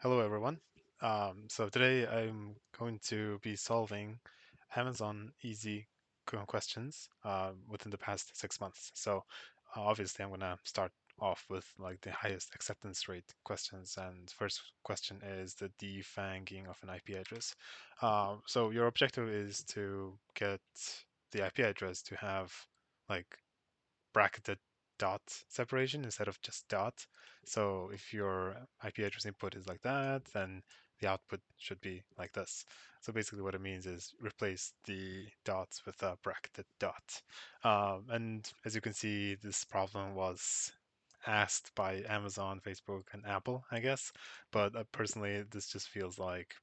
Hello, everyone. So today I'm going to be solving Amazon easy questions within the past 6 months. So obviously I'm gonna start off with like the highest acceptance rate questions. And first question is the defanging of an IP address. So your objective is to get the IP address to have like bracketed dot separation instead of just dot. So if your IP address input is like that, then the output should be like this. So basically what it means is replace the dots with a bracketed dot. And as you can see, this problem was asked by Amazon, Facebook, and Apple, I guess. But personally, this just feels like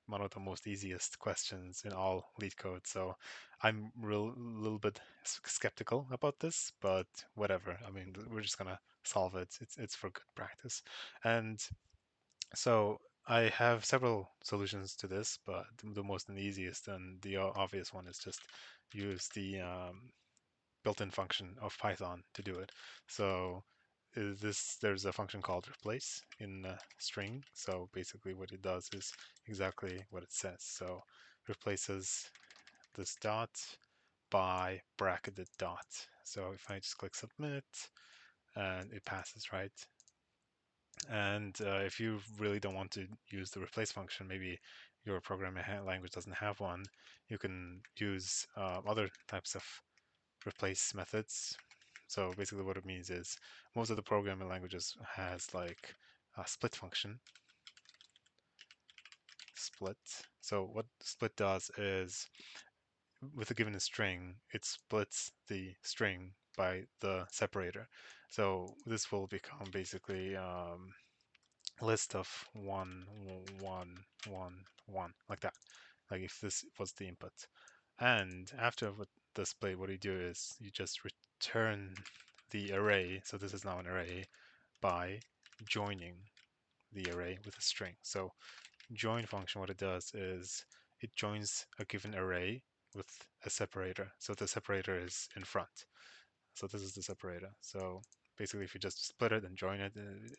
one of the most easiest questions in all Leetcode. So I'm real little bit skeptical about this, but whatever. I mean, we're just gonna solve it. It's for good practice. And so I have several solutions to this, but the most and the easiest and the obvious one is just use the built-in function of Python to do it. So this there's a function called replace in string. So basically what it does is exactly what it says. So replaces this dot by bracketed dot. So if I just click submit and it passes, right? And if you really don't want to use the replace function, maybe your programming language doesn't have one, you can use other types of replace methods. So basically what it means is most of the programming languages has like a split function, split. So what split does is with a given string, it splits the string by the separator. So this will become basically a list of one, one, one, one, like that. Like if this was the input. And after the split, what you do is you just return the array. So this is now an array by joining the array with a string. So join function, what it does is it joins a given array with a separator. So the separator is in front. So this is the separator. So basically, if you just split it and join it,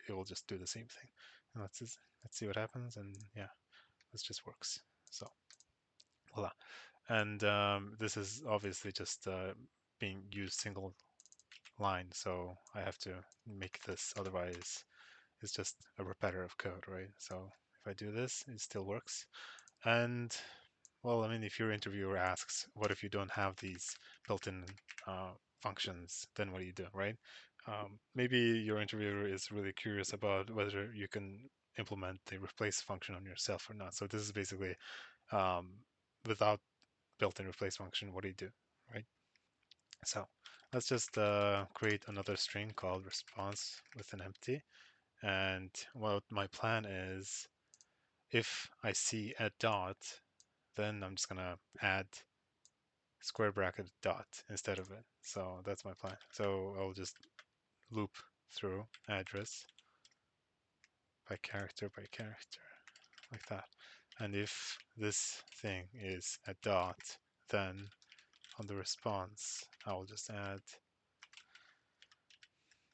it will just do the same thing. And let's see what happens. And yeah, this just works. So voila. And this is obviously just being used single line. So I have to make this, otherwise it's just a repetitive code, right? So if I do this, it still works. And well, I mean, if your interviewer asks, what if you don't have these built-in functions, then what do you do, right? Maybe your interviewer is really curious about whether you can implement the replace function on yourself or not. So this is basically um, without built-in replace function, what do you do, right? So let's just create another string called response with an empty. And what my plan is, if I see a dot, then I'm just gonna add square bracket dot instead of it. So that's my plan. So I'll just loop through address by character, like that. And if this thing is a dot, then on the response, I will just add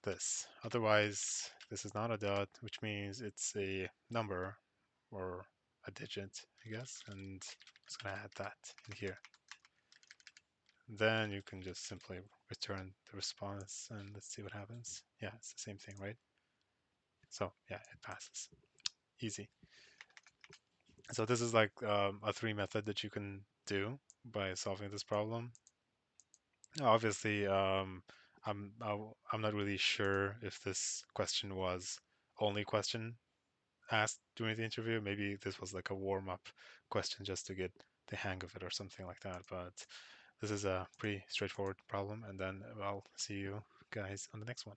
this. Otherwise, this is not a dot, which means it's a number or a digit, I guess. And I'm just gonna add that in here. Then you can just simply return the response and let's see what happens. Yeah, it's the same thing, right? So yeah, it passes. Easy. So this is like a three method that you can do by solving this problem. Obviously, I'm not really sure if this question was only question asked during the interview. Maybe this was like a warm up question just to get the hang of it or something like that. But this is a pretty straightforward problem, and then I'll see you guys on the next one.